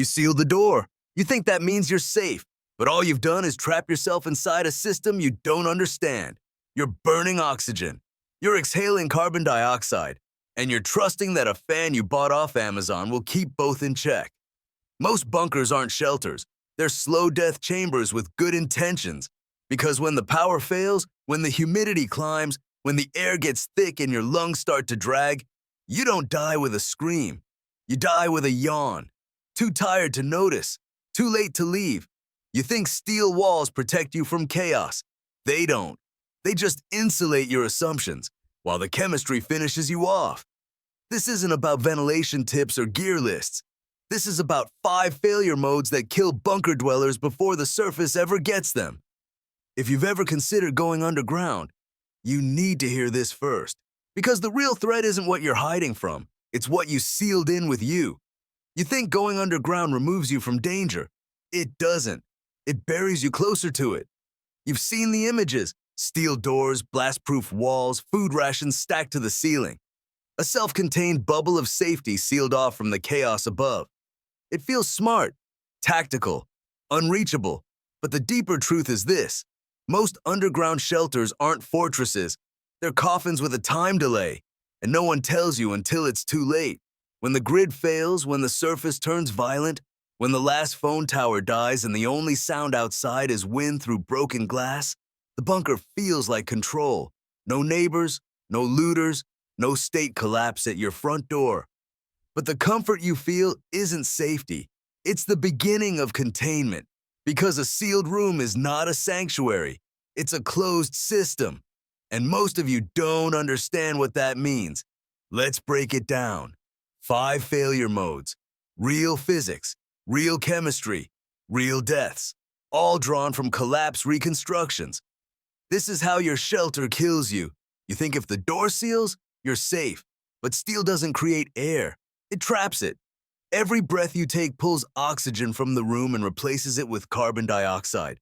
You seal the door. You think that means you're safe, but all you've done is trap yourself inside a system you don't understand. You're burning oxygen. You're exhaling carbon dioxide. And you're trusting that a fan you bought off Amazon will keep both in check. Most bunkers aren't shelters. They're slow death chambers with good intentions. Because when the power fails, when the humidity climbs, when the air gets thick and your lungs start to drag, you don't die with a scream. You die with a yawn. Too tired to notice. Too late to leave. You think steel walls protect you from chaos. They don't. They just insulate your assumptions, while the chemistry finishes you off. This isn't about ventilation tips or gear lists. This is about 5 failure modes that kill bunker dwellers before the surface ever gets them. If you've ever considered going underground, you need to hear this first. Because the real threat isn't what you're hiding from, it's what you sealed in with you. You think going underground removes you from danger. It doesn't. It buries you closer to it. You've seen the images: steel doors, blast-proof walls, food rations stacked to the ceiling. A self-contained bubble of safety sealed off from the chaos above. It feels smart, tactical, unreachable, but the deeper truth is this: most underground shelters aren't fortresses. They're coffins with a time delay, and no one tells you until it's too late. When the grid fails, when the surface turns violent, when the last phone tower dies and the only sound outside is wind through broken glass, the bunker feels like control. No neighbors, no looters, no state collapse at your front door. But the comfort you feel isn't safety. It's the beginning of containment. Because a sealed room is not a sanctuary. It's a closed system. And most of you don't understand what that means. Let's break it down. 5 failure modes. Real physics, real chemistry, real deaths. All drawn from collapse reconstructions. This is how your shelter kills you. You think if the door seals, you're safe. But steel doesn't create air. It traps it. Every breath you take pulls oxygen from the room and replaces it with carbon dioxide.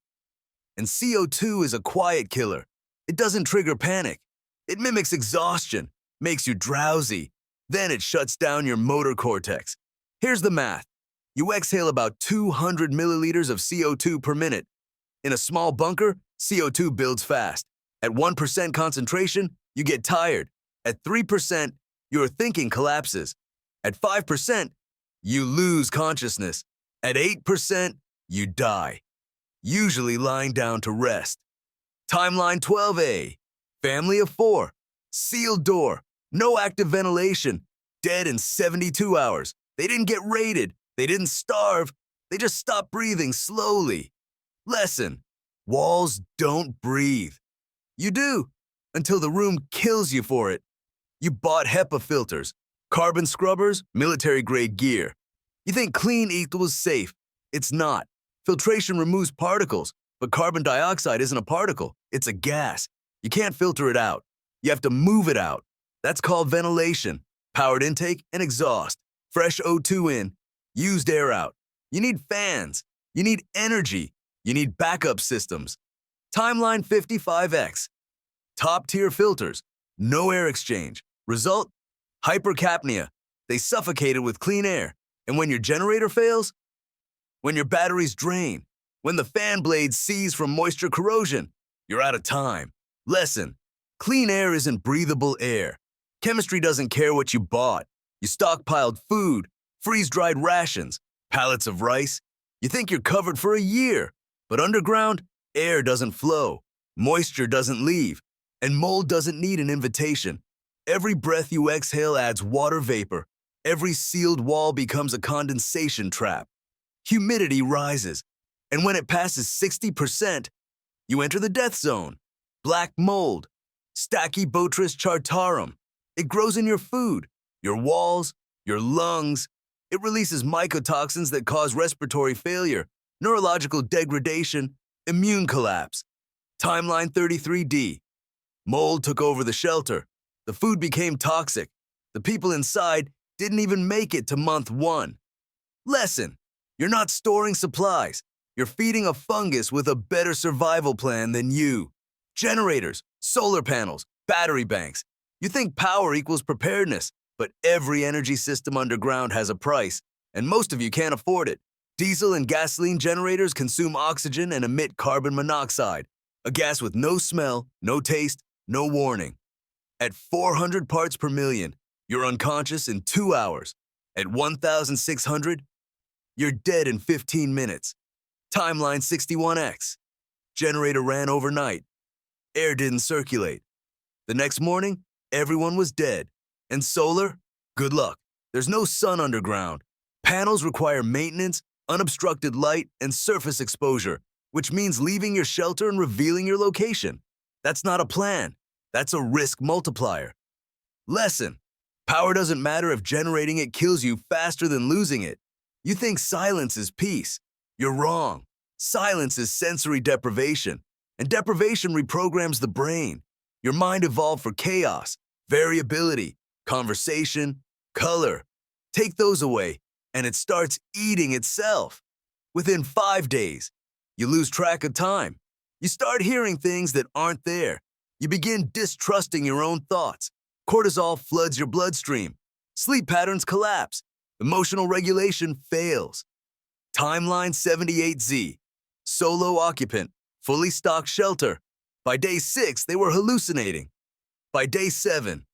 And CO2 is a quiet killer. It doesn't trigger panic. It mimics exhaustion, makes you drowsy. Then it shuts down your motor cortex. Here's the math. You exhale about 200 milliliters of CO2 per minute. In a small bunker, CO2 builds fast. At 1% concentration, you get tired. At 3%, your thinking collapses. At 5%, you lose consciousness. At 8%, you die. Usually lying down to rest. Timeline 12A. Family of 4. Sealed door. No active ventilation. Dead in 72 hours. They didn't get raided. They didn't starve. They just stopped breathing slowly. Lesson: walls don't breathe. You do, until the room kills you for it. You bought HEPA filters, carbon scrubbers, military-grade gear. You think clean equals safe. It's not. Filtration removes particles, but carbon dioxide isn't a particle. It's a gas. You can't filter it out. You have to move it out. That's called ventilation. Powered intake and exhaust. Fresh O2 in, used air out. You need fans. You need energy. You need backup systems. Timeline 55X. Top-tier filters. No air exchange. Result? Hypercapnia. They suffocated with clean air. And when your generator fails? When your batteries drain? When the fan blades seize from moisture corrosion? You're out of time. Lesson: clean air isn't breathable air. Chemistry doesn't care what you bought. You stockpiled food, freeze-dried rations, pallets of rice. You think you're covered for a year. But underground, air doesn't flow, moisture doesn't leave, and mold doesn't need an invitation. Every breath you exhale adds water vapor. Every sealed wall becomes a condensation trap. Humidity rises, and when it passes 60%, you enter the death zone. Black mold, Stachybotrys chartarum. It grows in your food, your walls, your lungs. It releases mycotoxins that cause respiratory failure, neurological degradation, immune collapse. Timeline 33D. Mold took over the shelter. The food became toxic. The people inside didn't even make it to month 1. Lesson: you're not storing supplies. You're feeding a fungus with a better survival plan than you. Generators, solar panels, battery banks. You think power equals preparedness, but every energy system underground has a price, and most of you can't afford it. Diesel and gasoline generators consume oxygen and emit carbon monoxide, a gas with no smell, no taste, no warning. At 400 parts per million, you're unconscious in 2 hours. At 1,600, you're dead in 15 minutes. Timeline 61X. Generator ran overnight. Air didn't circulate. The next morning, everyone was dead. And solar? Good luck. There's no sun underground. Panels require maintenance, unobstructed light, and surface exposure, which means leaving your shelter and revealing your location. That's not a plan. That's a risk multiplier. Lesson: power doesn't matter if generating it kills you faster than losing it. You think silence is peace. You're wrong. Silence is sensory deprivation, and deprivation reprograms the brain. Your mind evolved for chaos, variability, conversation, color. Take those away, and it starts eating itself. Within 5 days, you lose track of time. You start hearing things that aren't there. You begin distrusting your own thoughts. Cortisol floods your bloodstream. Sleep patterns collapse. Emotional regulation fails. Timeline 78Z. Solo occupant. Fully stocked shelter. By day 6, they were hallucinating. By day 7,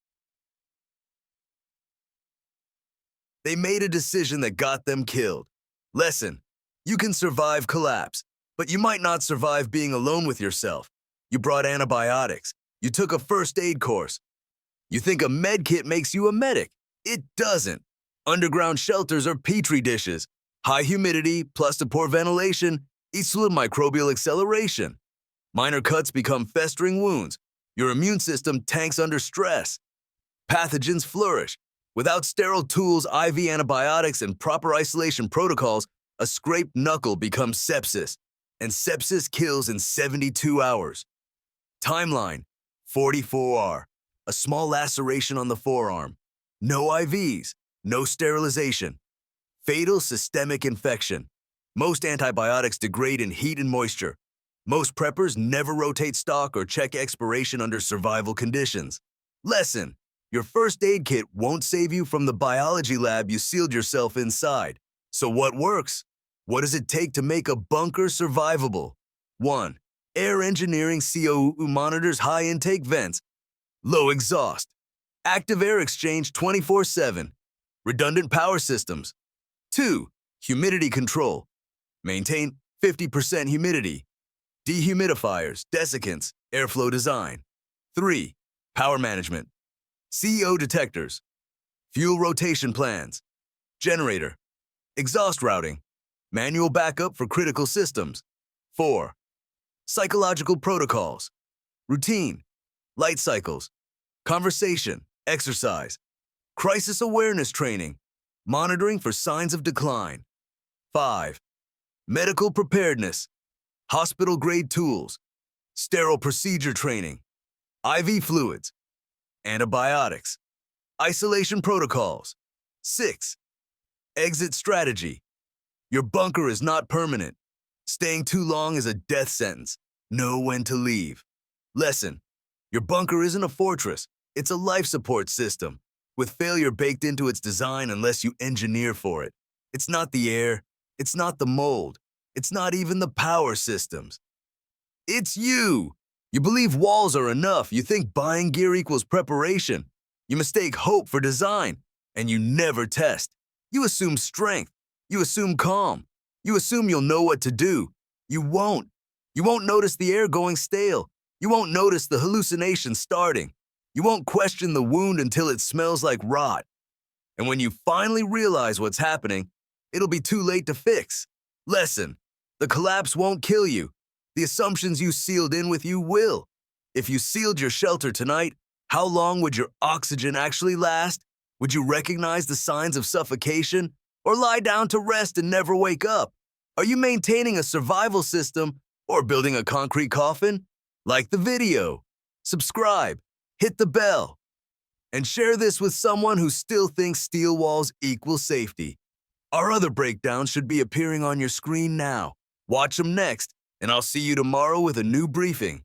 they made a decision that got them killed. Lesson: you can survive collapse, but you might not survive being alone with yourself. You brought antibiotics. You took a first aid course. You think a med kit makes you a medic. It doesn't. Underground shelters are petri dishes. High humidity plus the poor ventilation equals to microbial acceleration. Minor cuts become festering wounds. Your immune system tanks under stress. Pathogens flourish. Without sterile tools, IV antibiotics, and proper isolation protocols, a scraped knuckle becomes sepsis, and sepsis kills in 72 hours. Timeline 44R. A small laceration on the forearm. No IVs, no sterilization. Fatal systemic infection. Most antibiotics degrade in heat and moisture. Most preppers never rotate stock or check expiration under survival conditions. Lesson: your first aid kit won't save you from the biology lab you sealed yourself inside. So what works? What does it take to make a bunker survivable? 1. Air engineering COU monitors high intake vents, low exhaust, active air exchange 24/7, redundant power systems. 2. Humidity control. Maintain 50% humidity. Dehumidifiers, desiccants, airflow design. 3. Power management. CEO detectors. Fuel rotation plans. Generator. Exhaust routing. Manual backup for critical systems. 4. Psychological protocols. Routine. Light cycles. Conversation. Exercise. Crisis awareness training. Monitoring for signs of decline. 5. Medical preparedness. Hospital-grade tools. Sterile procedure training. IV fluids. Antibiotics. Isolation protocols. 6. Exit strategy. Your bunker is not permanent. Staying too long is a death sentence. Know when to leave. Lesson: your bunker isn't a fortress. It's a life support system, with failure baked into its design unless you engineer for it. It's not the air. It's not the mold. It's not even the power systems. It's you. You believe walls are enough. You think buying gear equals preparation. You mistake hope for design, and you never test. You assume strength. You assume calm. You assume you'll know what to do. You won't. You won't notice the air going stale. You won't notice the hallucination starting. You won't question the wound until it smells like rot. And when you finally realize what's happening, it'll be too late to fix. Lesson: the collapse won't kill you. The assumptions you sealed in with you will. If you sealed your shelter tonight, how long would your oxygen actually last? Would you recognize the signs of suffocation or lie down to rest and never wake up? Are you maintaining a survival system or building a concrete coffin? Like the video, subscribe, hit the bell, and share this with someone who still thinks steel walls equal safety. Our other breakdowns should be appearing on your screen now. Watch them next, and I'll see you tomorrow with a new briefing.